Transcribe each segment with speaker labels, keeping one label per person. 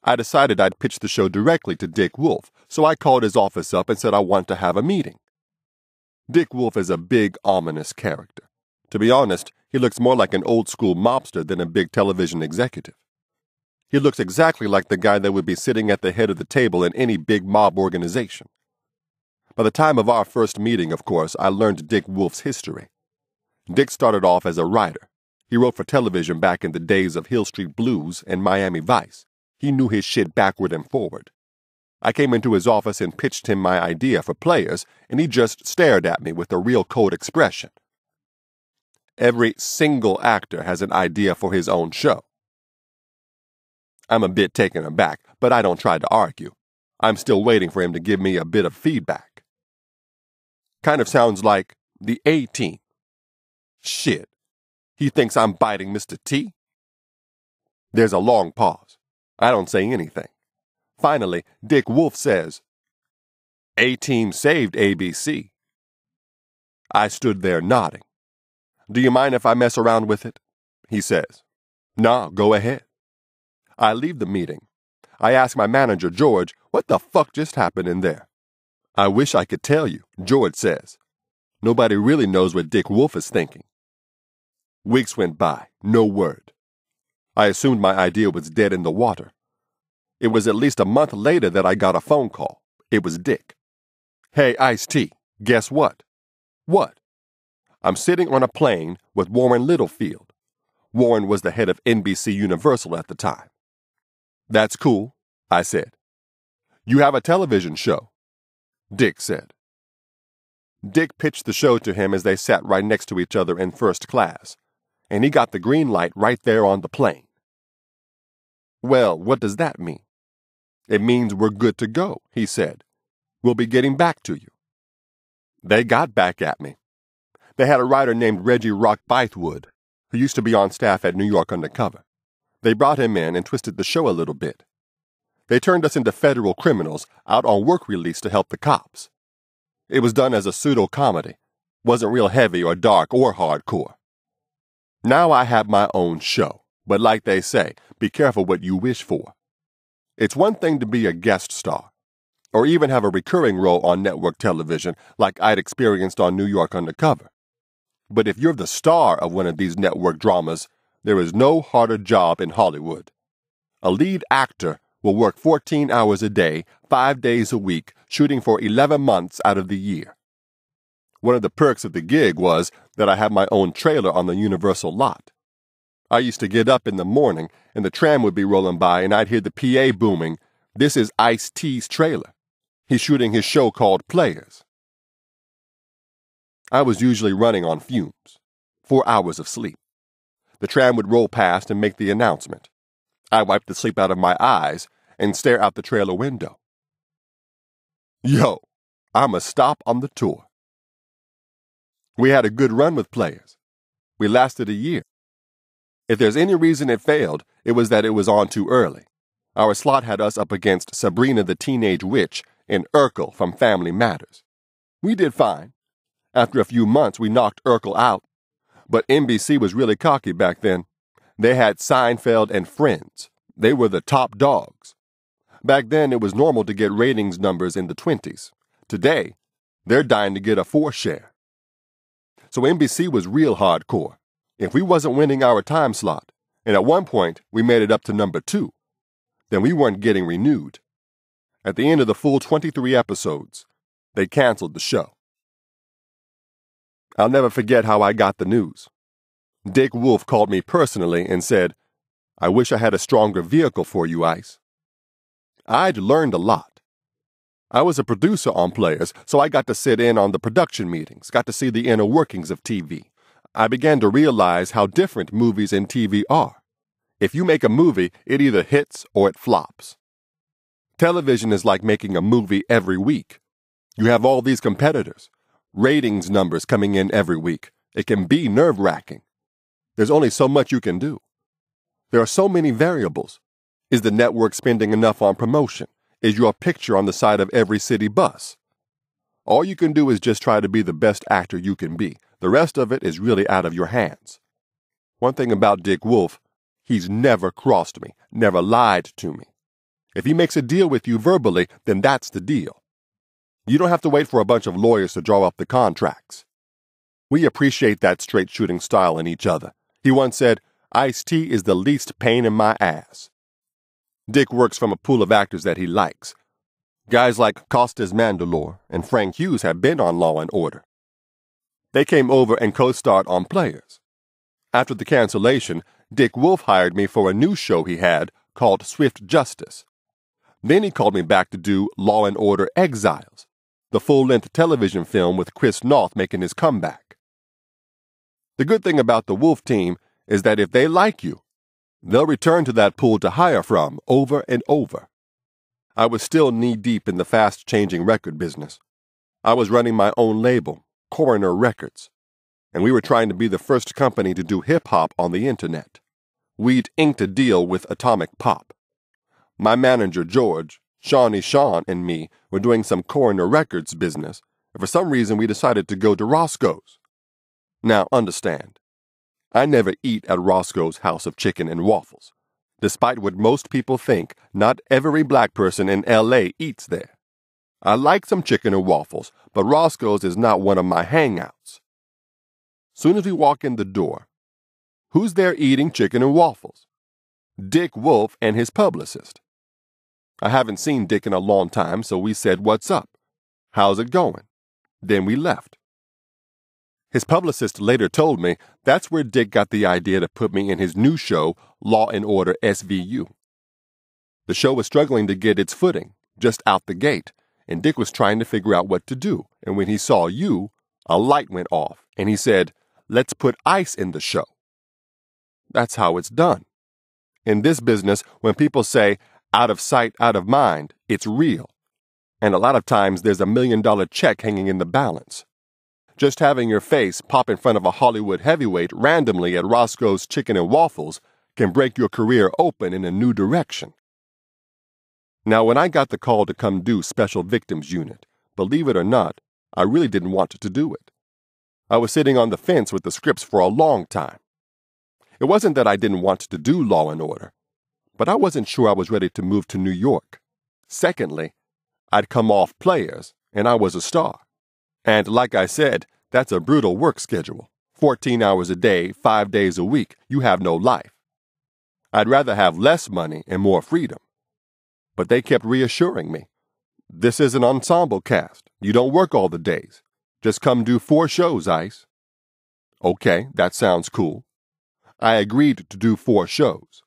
Speaker 1: I decided I'd pitch the show directly to Dick Wolf, so I called his office up and said I want to have a meeting. Dick Wolf is a big, ominous character. To be honest, he looks more like an old-school mobster than a big television executive. He looks exactly like the guy that would be sitting at the head of the table in any big mob organization. By the time of our first meeting, of course, I learned Dick Wolf's history. Dick started off as a writer. He wrote for television back in the days of Hill Street Blues and Miami Vice. He knew his shit backward and forward. I came into his office and pitched him my idea for Players, and he just stared at me with a real cold expression. Every single actor has an idea for his own show. I'm a bit taken aback, but I don't try to argue. I'm still waiting for him to give me a bit of feedback. Kind of sounds like the A-Team. Shit. He thinks I'm biting Mr. T? There's a long pause. I don't say anything. Finally, Dick Wolf says, A-Team saved ABC. I stood there nodding. Do you mind if I mess around with it? He says. Nah, go ahead. I leave the meeting. I ask my manager, George, what the fuck just happened in there? I wish I could tell you, George says. Nobody really knows what Dick Wolf is thinking. Weeks went by, no word. I assumed my idea was dead in the water. It was at least a month later that I got a phone call. It was Dick. Hey, Ice-T, guess what? What? I'm sitting on a plane with Warren Littlefield. Warren was the head of NBC Universal at the time. That's cool, I said. You have a television show, Dick said. Dick pitched the show to him as they sat right next to each other in first class, and he got the green light right there on the plane. Well, what does that mean? It means we're good to go, he said. We'll be getting back to you. They got back at me. They had a writer named Reggie Rock Bythewood, who used to be on staff at New York Undercover. They brought him in and twisted the show a little bit. They turned us into federal criminals out on work release to help the cops. It was done as a pseudo-comedy. Wasn't real heavy or dark or hardcore. Now I have my own show, but like they say, be careful what you wish for. It's one thing to be a guest star, or even have a recurring role on network television like I'd experienced on New York Undercover. But if you're the star of one of these network dramas, there is no harder job in Hollywood. A lead actor will work 14 hours a day, 5 days a week, shooting for 11 months out of the year. One of the perks of the gig was that I had my own trailer on the Universal lot. I used to get up in the morning, and the tram would be rolling by, and I'd hear the PA booming, "This is Ice-T's trailer. He's shooting his show called Players." I was usually running on fumes. 4 hours of sleep. The tram would roll past and make the announcement. I wiped the sleep out of my eyes and stare out the trailer window. Yo, I'm a stop on the tour. We had a good run with Players. We lasted a year. If there's any reason it failed, it was that it was on too early. Our slot had us up against Sabrina the Teenage Witch and Urkel from Family Matters. We did fine. After a few months, we knocked Urkel out. But NBC was really cocky back then. They had Seinfeld and Friends. They were the top dogs. Back then, it was normal to get ratings numbers in the 20s. Today, they're dying to get a 4 share. So NBC was real hardcore. If we wasn't winning our time slot, and at one point we made it up to number 2, then we weren't getting renewed. At the end of the full 23 episodes, they canceled the show. I'll never forget how I got the news. Dick Wolf called me personally and said, "I wish I had a stronger vehicle for you, Ice." I'd learned a lot. I was a producer on Players, so I got to sit in on the production meetings, got to see the inner workings of TV. I began to realize how different movies and TV are. If you make a movie, it either hits or it flops. Television is like making a movie every week. You have all these competitors, ratings numbers coming in every week. It can be nerve-wracking. There's only so much you can do. There are so many variables. Is the network spending enough on promotion? Is your picture on the side of every city bus? All you can do is just try to be the best actor you can be. The rest of it is really out of your hands. One thing about Dick Wolf, he's never crossed me, never lied to me. If he makes a deal with you verbally, then that's the deal. You don't have to wait for a bunch of lawyers to draw up the contracts. We appreciate that straight-shooting style in each other. He once said, "Ice-T is the least pain in my ass." Dick works from a pool of actors that he likes. Guys like Costas Mandylor and Frank Hughes have been on Law & Order. They came over and co-starred on Players. After the cancellation, Dick Wolf hired me for a new show he had called Swift Justice. Then he called me back to do Law & Order Exiles, the full-length television film with Chris Noth making his comeback. The good thing about the Wolf team is that if they like you, they'll return to that pool to hire from over and over. I was still knee-deep in the fast-changing record business. I was running my own label, Coroner Records, and we were trying to be the first company to do hip-hop on the internet. We'd inked a deal with Atomic Pop. My manager, George, Shawnee Sean, and me were doing some Coroner Records business, and for some reason we decided to go to Roscoe's. Now, understand, I never eat at Roscoe's House of Chicken and Waffles. Despite what most people think, not every black person in L.A. eats there. I like some chicken and waffles, but Roscoe's is not one of my hangouts. Soon as we walk in the door, who's there eating chicken and waffles? Dick Wolf and his publicist. I haven't seen Dick in a long time, so we said, "What's up? How's it going?" Then we left. His publicist later told me that's where Dick got the idea to put me in his new show, Law & Order SVU. The show was struggling to get its footing, just out the gate, and Dick was trying to figure out what to do, and when he saw you, a light went off, and he said, "Let's put Ice in the show." That's how it's done. In this business, when people say, "out of sight, out of mind," it's real. And a lot of times there's $1 million check hanging in the balance. Just having your face pop in front of a Hollywood heavyweight randomly at Roscoe's Chicken and Waffles can break your career open in a new direction. Now, when I got the call to come do Special Victims Unit, believe it or not, I really didn't want to do it. I was sitting on the fence with the scripts for a long time. It wasn't that I didn't want to do Law & Order, but I wasn't sure I was ready to move to New York. Secondly, I'd come off Players, and I was a star. And like I said, that's a brutal work schedule. 14 hours a day, 5 days a week. You have no life. I'd rather have less money and more freedom. But they kept reassuring me. This is an ensemble cast. You don't work all the days. Just come do 4 shows, Ice. Okay, that sounds cool. I agreed to do 4 shows.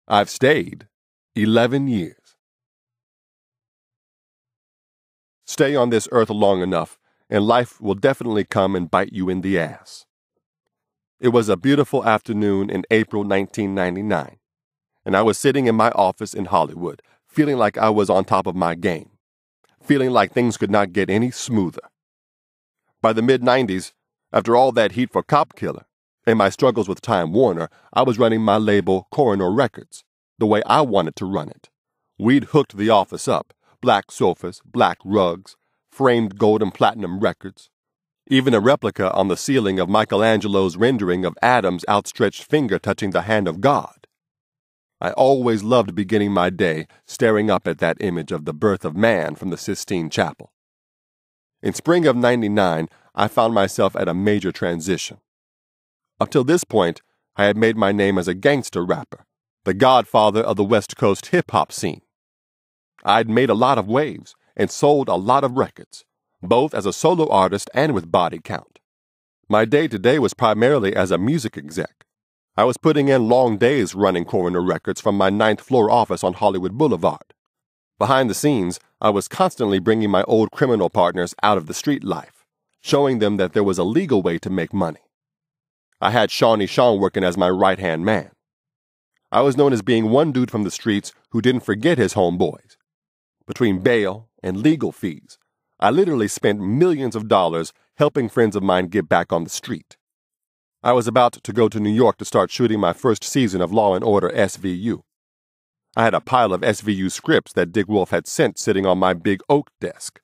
Speaker 1: I've stayed 11 years. Stay on this earth long enough, and life will definitely come and bite you in the ass. It was a beautiful afternoon in April 1999, and I was sitting in my office in Hollywood, feeling like I was on top of my game, feeling like things could not get any smoother. By the mid-90s, after all that heat for Cop Killer and my struggles with Time Warner, I was running my label Coroner Records, the way I wanted to run it. We'd hooked the office up, black sofas, black rugs, framed gold and platinum records, even a replica on the ceiling of Michelangelo's rendering of Adam's outstretched finger touching the hand of God. I always loved beginning my day staring up at that image of the birth of man from the Sistine Chapel. In spring of '99, I found myself at a major transition. Up till this point, I had made my name as a gangster rapper, the godfather of the West Coast hip-hop scene. I'd made a lot of waves and sold a lot of records, both as a solo artist and with Body Count. My day-to-day was primarily as a music exec. I was putting in long days running Coroner Records from my 9th floor office on Hollywood Boulevard. Behind the scenes, I was constantly bringing my old criminal partners out of the street life, showing them that there was a legal way to make money. I had Shawnee Sean working as my right-hand man. I was known as being one dude from the streets who didn't forget his homeboys. Between bail and legal fees, I literally spent millions of dollars helping friends of mine get back on the street. I was about to go to New York to start shooting my first season of Law & Order SVU. I had a pile of SVU scripts that Dick Wolf had sent sitting on my big oak desk.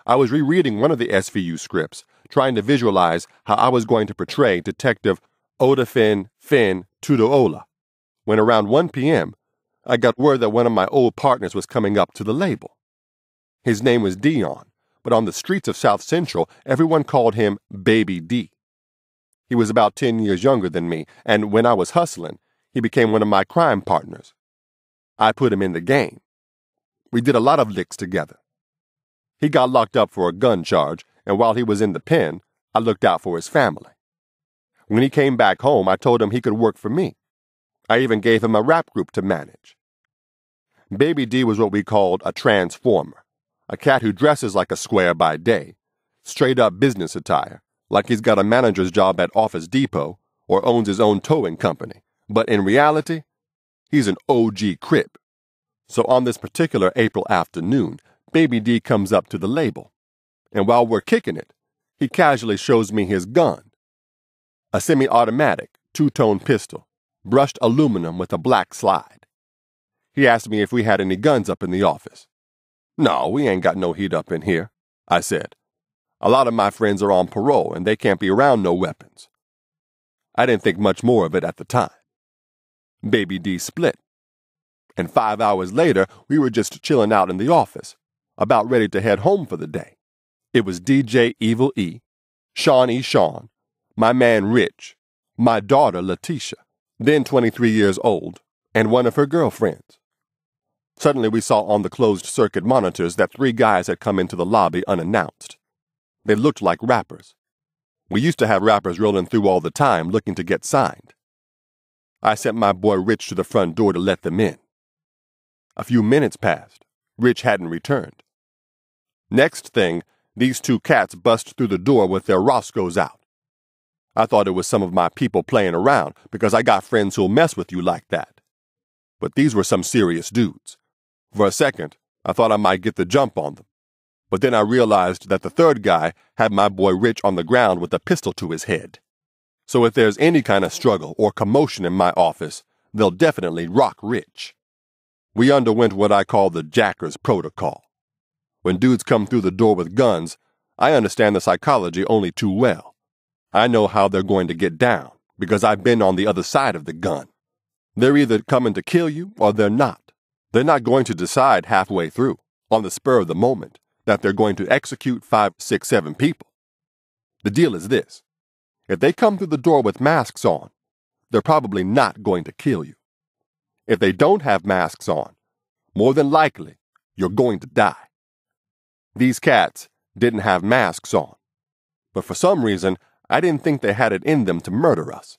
Speaker 1: I was rereading one of the SVU scripts, trying to visualize how I was going to portray Detective Odafin Tutuola, when around 1 p.m., I got word that one of my old partners was coming up to the label. His name was Dion, but on the streets of South Central, everyone called him Baby D. He was about 10 years younger than me, and when I was hustling, he became one of my crime partners. I put him in the game. We did a lot of licks together. He got locked up for a gun charge, and while he was in the pen, I looked out for his family. When he came back home, I told him he could work for me. I even gave him a rap group to manage. Baby D was what we called a transformer, a cat who dresses like a square by day, straight-up business attire, like he's got a manager's job at Office Depot or owns his own towing company. But in reality, he's an OG Crip. So on this particular April afternoon, Baby D comes up to the label, and while we're kicking it, he casually shows me his gun. A semi-automatic, two-tone pistol, brushed aluminum with a black slide. He asked me if we had any guns up in the office. "No, we ain't got no heat up in here," I said. "A lot of my friends are on parole and they can't be around no weapons." I didn't think much more of it at the time. Baby D split. And 5 hours later, we were just chilling out in the office, about ready to head home for the day. It was DJ Evil E, Sean E. Sean, my man Rich, my daughter Letitia, then 23 years old, and one of her girlfriends. Suddenly we saw on the closed-circuit monitors that 3 guys had come into the lobby unannounced. They looked like rappers. We used to have rappers rolling through all the time looking to get signed. I sent my boy Rich to the front door to let them in. A few minutes passed. Rich hadn't returned. Next thing, these 2 cats bust through the door with their Roscoes out. I thought it was some of my people playing around because I got friends who'll mess with you like that. But these were some serious dudes. For a second, I thought I might get the jump on them. But then I realized that the 3rd guy had my boy Rich on the ground with a pistol to his head. So if there's any kind of struggle or commotion in my office, they'll definitely rock Rich. We underwent what I call the Jackers protocol. When dudes come through the door with guns, I understand the psychology only too well. I know how they're going to get down because I've been on the other side of the gun. They're either coming to kill you or they're not. They're not going to decide halfway through, on the spur of the moment, that they're going to execute 5, 6, 7 people. The deal is this. If they come through the door with masks on, they're probably not going to kill you. If they don't have masks on, more than likely, you're going to die. These cats didn't have masks on, but for some reason, I didn't think they had it in them to murder us.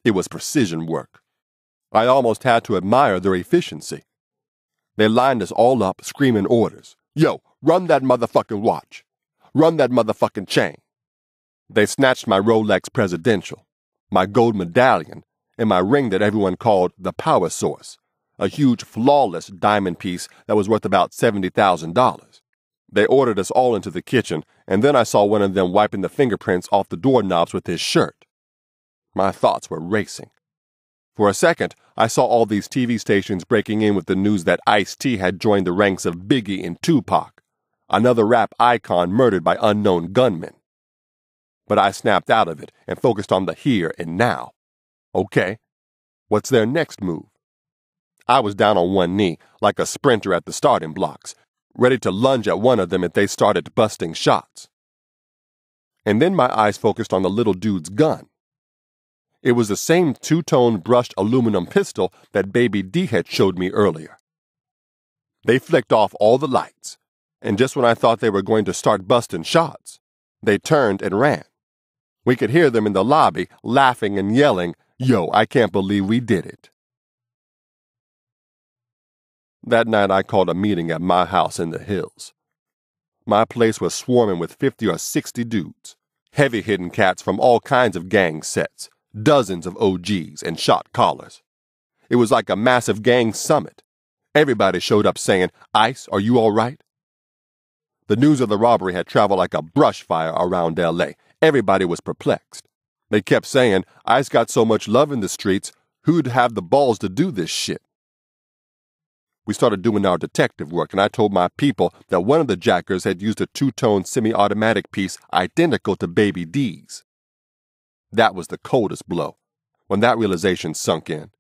Speaker 1: It was precision work. I almost had to admire their efficiency. They lined us all up, screaming orders. "Yo, run that motherfucking watch. Run that motherfucking chain." They snatched my Rolex Presidential, my gold medallion, and my ring that everyone called the Power Source, a huge, flawless diamond piece that was worth about $70,000. They ordered us all into the kitchen, and then I saw one of them wiping the fingerprints off the doorknobs with his shirt. My thoughts were racing. For a second, I saw all these TV stations breaking in with the news that Ice-T had joined the ranks of Biggie and Tupac, another rap icon murdered by unknown gunmen. But I snapped out of it and focused on the here and now. Okay, what's their next move? I was down on one knee, like a sprinter at the starting blocks, ready to lunge at one of them if they started busting shots. And then my eyes focused on the little dude's gun. It was the same 2-tone brushed aluminum pistol that Baby D had showed me earlier. They flicked off all the lights, and just when I thought they were going to start busting shots, they turned and ran. We could hear them in the lobby laughing and yelling, "Yo, I can't believe we did it." That night I called a meeting at my house in the hills. My place was swarming with 50 or 60 dudes, heavy-hitting cats from all kinds of gang sets, dozens of OGs and shot callers. It was like a massive gang summit. Everybody showed up saying, "Ice, are you all right?" The news of the robbery had traveled like a brush fire around L.A. Everybody was perplexed. They kept saying, "Ice got so much love in the streets, who'd have the balls to do this shit?" We started doing our detective work, and I told my people that one of the jackers had used a 2-tone semi-automatic piece identical to Baby D's. That was the coldest blow. When that realization sunk in,